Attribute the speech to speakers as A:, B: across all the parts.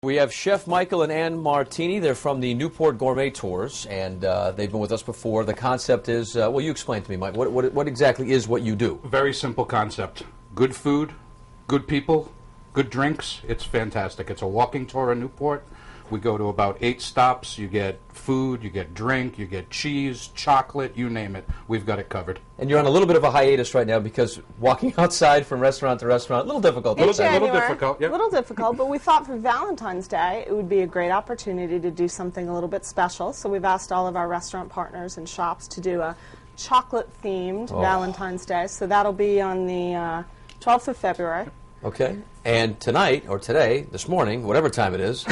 A: We have Chef Michael and Ann Martini. They're from the Newport Gourmet Tours, and they've been with us before. The concept is, well, you explain to me, Mike, what exactly is what you do?
B: Very simple concept. Good food, good people, good drinks. It's fantastic. It's a walking tour in Newport. We go to about 8 stops. You get food, you get drink, you get cheese, chocolate, you name it. We've got it covered.
A: And you're on a little bit of a hiatus right now because walking outside from restaurant to restaurant, a little difficult.
B: A little difficult, yeah.
C: A little difficult, but we thought for Valentine's Day it would be a great opportunity to do something a little bit special. So we've asked all of our restaurant partners and shops to do a chocolate-themed Valentine's Day. So that'll be on the 12th of February.
A: Okay. And tonight, or today, this morning, whatever time it is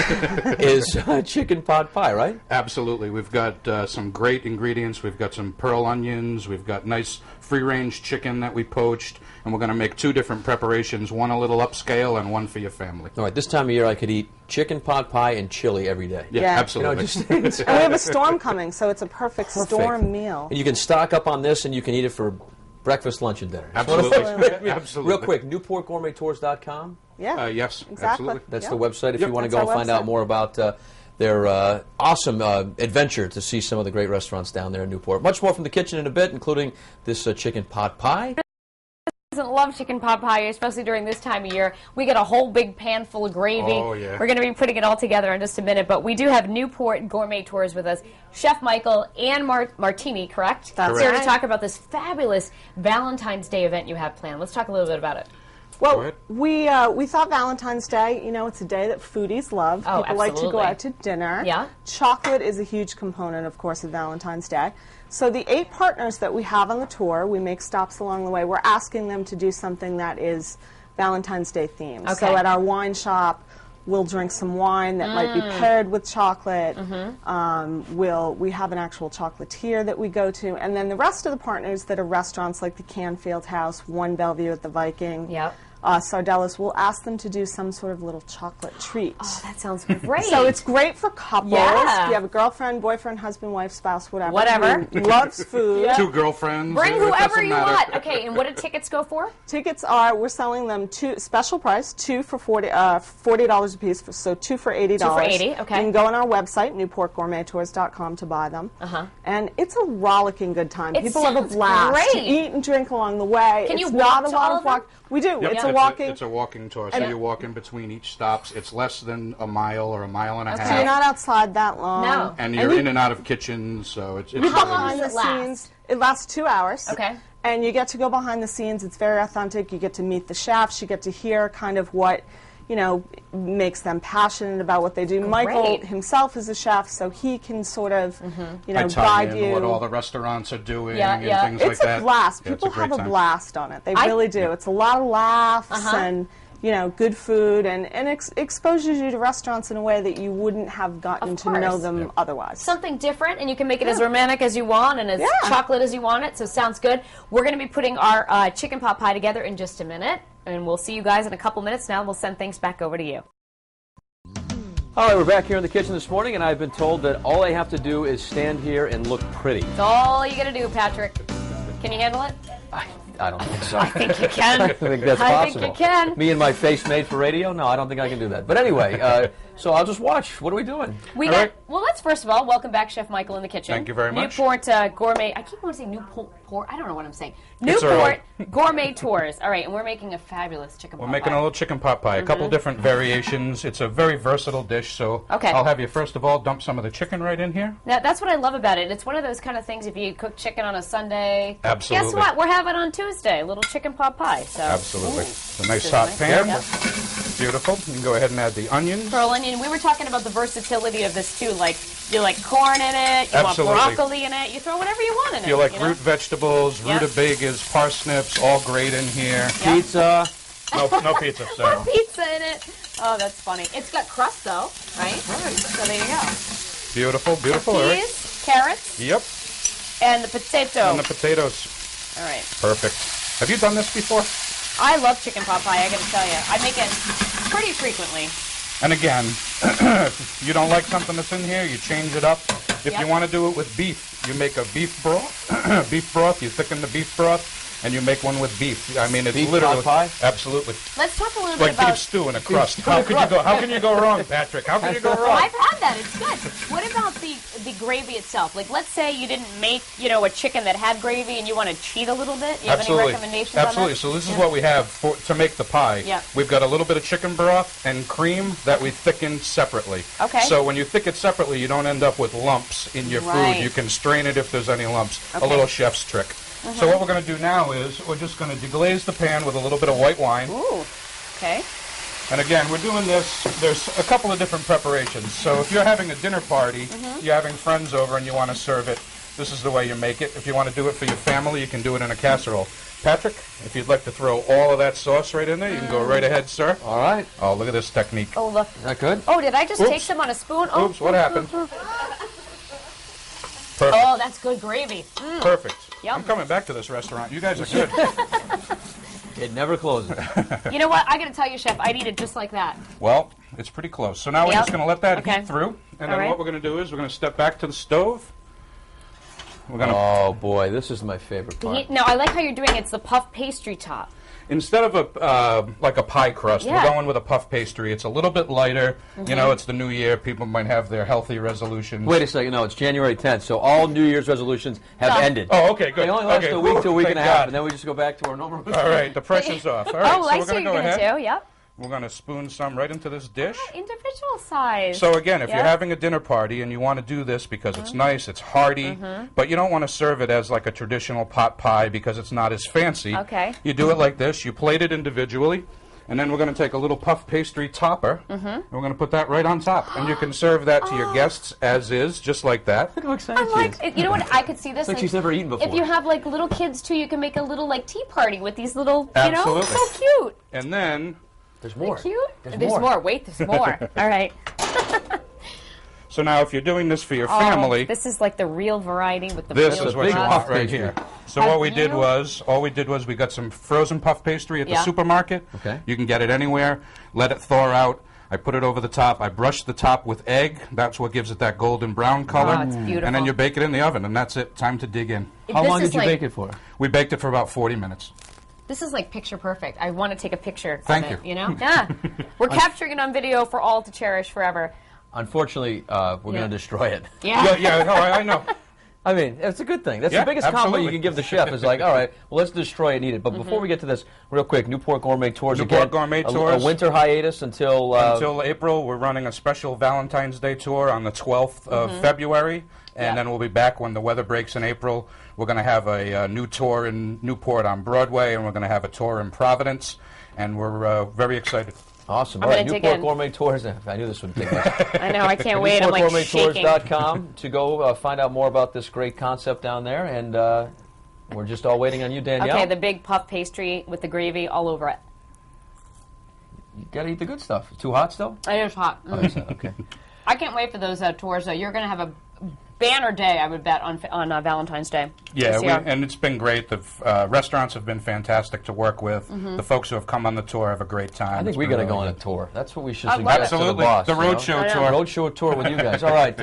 A: chicken pot pie, right?
B: Absolutely. We've got some great ingredients. We've got some pearl onions. We've got nice free-range chicken that we poached. And we're going to make 2 different preparations, one a little upscale and one for your family.
A: All right. This time of year, I could eat chicken pot pie and chili every day.
B: Yeah, absolutely.
A: You know,
C: and we have a storm coming, so it's a perfect storm meal.
A: And you can stock up on this, and you can eat it for breakfast, lunch, and dinner.
B: Absolutely. Absolutely.
A: Real quick, NewportGourmetTours.com?
C: Yeah.
B: Yes,
C: exactly.
B: absolutely.
A: That's the website if you want to
C: That's
A: go
C: our
A: find out
C: website.
A: more about their awesome adventure to see some of the great restaurants down there in Newport. Much more from the kitchen in a bit, including this chicken pot pie.
D: Love chicken pot pie, especially during this time of year. We get a whole big pan full of gravy.
B: Oh, yeah.
D: We're going to be putting it all together in just a minute, but we do have Newport Gourmet Tours with us. Chef Michael and Martini, correct?
C: That's
D: here
C: right.
D: to talk about this fabulous Valentine's Day event you have planned. Let's talk a little bit about it.
C: Well, we thought Valentine's Day, you know, it's a day that foodies love.
D: Oh,
C: People like to go
D: absolutely.
C: out to dinner.
D: Yeah.
C: Chocolate is a huge component, of course, of Valentine's Day. So the 8 partners that we have on the tour, we make stops along the way. We're asking them to do something that is Valentine's Day themed.
D: Okay.
C: So at our wine shop, we'll drink some wine that might be paired with chocolate. We have an actual chocolatier that we go to. And then the rest of the partners that are restaurants like the Canfield House, One Bellevue at the Viking,
D: Yep.
C: Sardellas, we'll ask them to do some sort of little chocolate treat.
D: Oh, that sounds great.
C: So it's great for couples.
D: Yeah.
C: If you have a girlfriend, boyfriend, husband, wife, spouse, whatever.
D: Whatever.
C: Who loves food.
B: 2 girlfriends.
D: Bring
B: it
D: whoever
B: doesn't
D: you
B: matter.
D: want. Okay, and what do tickets go for?
C: Tickets are, we're selling them special price, 2 for $40 a piece, so 2 for $80.
D: 2 for $80, okay.
C: You can go on our website, NewportGourmetTours.com, to buy them. And it's a rollicking good time.
D: It
C: People have a
D: sounds
C: blast.
D: great.
C: You eat and drink along the way.
D: Can you
C: it's
D: walk
C: not a
D: to
C: lot
D: all
C: of
D: of them?
C: walk. We do.
B: Yep,
C: It's a walking.
B: It's a walking tour, so
C: And-
B: you walk in between each stops. It's less than a mile or a mile and a
C: So
B: half.
C: you're not outside that long.
D: No.
B: And you're in and out of kitchens, so it's
C: You
B: really
C: go behind
D: does
C: the
D: it last?
C: scenes. It lasts 2 hours.
D: Okay.
C: And you get to go behind the scenes. It's very authentic. You get to meet the chefs. You get to hear kind of what, you know, makes them passionate about what they do. Michael himself is a chef, so he can sort of, you know,
B: I tell
C: guide
B: you
C: you.
B: what all the restaurants are doing
D: Yeah,
B: and
D: yeah.
B: things like
C: It's a
B: that.
C: blast.
B: Yeah, it's
C: People have
B: great
C: a
B: time.
C: blast on it. They really do. It's a lot of laughs and, you know, good food, and exposes you to restaurants in a way that you wouldn't have gotten
D: Of
C: to know
D: course.
C: them otherwise.
D: Something different, and you can make it as romantic as you want and as chocolate as you want it, so sounds good. We're going to be putting our chicken pot pie together in just a minute, and we'll see you guys in a couple minutes now. We'll send things back over to you.
A: All right, we're back here in the kitchen this morning, and I've been told that all I have to do is stand here and look pretty.
D: That's all you got to do, Patrick. Can you handle it?
A: I don't think so.
D: I think you can.
A: I think that's
D: I
A: possible.
D: think you can.
A: Me and my face made for radio? No, I don't think I can do that. But anyway, so I'll just watch. What are we doing?
D: Well, let's first of all welcome back Chef Michael in the kitchen.
B: Thank you very much.
D: Newport Gourmet. I keep wanting to say Newport. I don't know what I'm saying.
B: It's all
D: Newport
B: right.
D: Gourmet Tours. All right, and we're making a fabulous chicken pot
B: We're making
D: pie.
B: a little chicken pot pie, a couple different variations. It's a very versatile dish, so
D: Okay.
B: I'll have you first of all dump some of the chicken right in here.
D: Now, that's what I love about it. It's one of those kind of things if you cook chicken on a Sunday.
B: Absolutely.
D: Guess what? We're having on Tuesday, a little chicken pot pie. So.
B: Absolutely. It's a nice
D: This
B: hot
D: is
B: pan.
D: nice.
B: Beautiful. You can go ahead and add the onions.
D: Pearl onion. We were talking about the versatility of this too. Like you like corn in it, you
B: Absolutely.
D: want broccoli in it, you throw whatever you want in it.
B: You like
D: know?
B: root vegetables,
D: Yep.
B: rutabagas, parsnips, all great in here.
A: Pizza.
B: No pizza,
D: Put
B: so.
D: pizza in it. Oh, that's funny. It's got crust though, right? So there you go.
B: Beautiful, beautiful. All right.
D: Peas, carrots,
B: Yep.
D: and the potato.
B: And the potatoes.
D: All right.
B: Perfect. Have you done this before?
D: I love chicken pot pie. I got to tell you, I make it pretty frequently.
B: And again, if you don't like something that's in here, you change it up. If
D: Yep.
B: you want to do it with beef, you make a beef broth. Beef broth, you thicken the beef broth, and you make one with beef. I mean, it's
A: Beef
B: literally
A: pot pie?
B: absolutely
D: Let's talk a little
B: like
D: bit about
B: beef stew in a crust. How can you go wrong, Patrick? How can you go
D: Well,
B: wrong?
D: I've had that. It's good. What about the gravy itself? Like, let's say you didn't make, a chicken that had gravy and you want to cheat a little bit. You have any recommendations
B: Absolutely.
D: on that?
B: So this is what we have to make the pie.
D: Yeah.
B: We've got a little bit of chicken broth and cream that we thicken separately.
D: Okay.
B: So when you thicken it separately, you don't end up with lumps in your
D: Right.
B: food. You can strain it if there's any lumps.
D: Okay.
B: A little chef's trick. So what we're going to do now is we're just going to deglaze the pan with a little bit of white wine.
D: Ooh. Okay.
B: And again, we're doing this, there's a couple of different preparations. So if you're having a dinner party, you're having friends over and you want to serve it, this is the way you make it. If you want to do it for your family, you can do it in a casserole. Patrick, if you'd like to throw all of that sauce right in there, you can go right ahead, sir.
A: All right.
B: Oh, look at this technique.
D: Oh, look.
A: Is that good?
D: Oh, did I just
B: Oops.
D: take some on a spoon? Oh,
B: Oops, what happened? Perfect.
D: Oh, that's good gravy.
B: Perfect.
D: Yum.
B: I'm coming back to this restaurant. You guys are good.
A: It never closes.
D: You know what? I got to tell you, Chef, I'd eat it just like that.
B: Well, it's pretty close. So now we're
D: Yep.
B: just going to let that
D: Okay.
B: heat through. And
D: All
B: then
D: right.
B: what we're going to do is we're going to step back to the stove. We're going to
A: Oh boy, this is my favorite part.
D: No, I like how you're doing it. It's the puff pastry top.
B: Instead of like a pie crust,
D: Yeah.
B: we're going with a puff pastry. It's a little bit lighter. You know, it's the new year. People might have their healthy resolutions.
A: Wait a second. No, it's January 10th, so all New Year's resolutions have
D: Done.
A: ended.
B: Oh, okay, good.
A: They only last
B: Okay,
A: a week to a week and a
B: thank
A: half,
B: God.
A: and then we just go back to our normal routine.
B: All right, the pressure's off. All right,
D: Oh,
B: so
D: I
B: we're
D: see
B: going
D: what
B: to
D: you're
B: go
D: going to
B: ahead.
D: do. Yep.
B: We're going to spoon some right into this dish.
D: Individual size.
B: So again, if
D: Yeah.
B: you're having a dinner party and you want to do this because it's nice, it's hearty, but you don't want to serve it as like a traditional pot pie because it's not as fancy.
D: Okay.
B: You do it like this. You plate it individually, and then we're going to take a little puff pastry topper, and we're going to put that right on top. And you can serve that to your guests as is, just like that.
A: Look how excited
D: I
A: she
D: like,
A: is.
D: you know what? I could see this.
A: Like she's never eaten before.
D: If you have like little kids too, you can make a little like tea party with these little,
B: Absolutely.
D: so cute.
B: And then,
A: There's more.
D: Cute.
A: There's more.
D: Wait, there's more. All right.
B: so now if you're doing this for your
D: Oh,
B: family,
D: this is like the real variety with the
B: this
D: real
B: is what you
A: big
B: want
A: puff
B: right
A: pastry.
B: here. So
D: Have
B: what we did
D: you-
B: was, we got some frozen puff pastry at the
D: Yeah.
B: supermarket.
A: Okay.
B: You can get it anywhere. Let it thaw out. I put it over the top. I brushed the top with egg. That's what gives it that golden brown color.
D: Oh, it's beautiful.
B: And then you bake it in the oven, and that's it. Time to dig in.
A: How
D: This
A: long
D: is
A: did you
D: like-
A: bake it for?
B: We baked it for about 40 minutes.
D: This is like picture perfect. I want to take a picture
B: Thank
D: of it,
B: you.
D: Yeah. We're capturing it on video for all to cherish forever.
A: Unfortunately, we're going
D: Yeah.
A: to destroy it.
D: Yeah.
B: Yeah, no, I know.
A: I mean, it's a good thing. That's
B: Yeah,
A: the biggest compliment
B: absolutely.
A: you can give the chef is like, all right, well, let's destroy it and eat it. But before we get to this, real quick, Newport Gourmet Tours
B: Newport
A: again.
B: Gourmet
A: A
B: Tours.
A: winter hiatus until...
B: Until April, we're running a special Valentine's Day tour on the 12th of February. And
D: Yeah.
B: then we'll be back when the weather breaks in April. We're going to have a new tour in Newport on Broadway, and we're going to have a tour in Providence. And we're very excited.
A: Awesome.
D: I'm
A: All right,
D: gonna dig
A: Newport
D: in.
A: Gourmet Tours. I knew this would take much.
D: I know. I can't wait. I'm like shaking.
A: NewportGourmetTours.com to go find out more about this great concept down there. And we're just all waiting on you, Danielle.
D: Okay, the big puff pastry with the gravy all over it.
A: You got to eat the good stuff. Too hot still?
D: It is hot.
A: Oh, it's not. Okay.
D: I can't wait for those tours. You're going to have a banner day, I would bet, on Valentine's Day.
B: Yeah,
D: this year.
B: and it's been great. The restaurants have been fantastic to work with. The folks who have come on the tour have a great time.
A: I think
B: It's
A: we're
B: been
A: going to go
B: really
A: on a
B: good.
A: tour. That's what we should
D: I love
A: suggest
D: it.
A: to the
B: Absolutely.
A: boss.
B: The
A: you know?
B: roadshow
D: I know.
B: tour.
A: Roadshow tour with you guys. All right.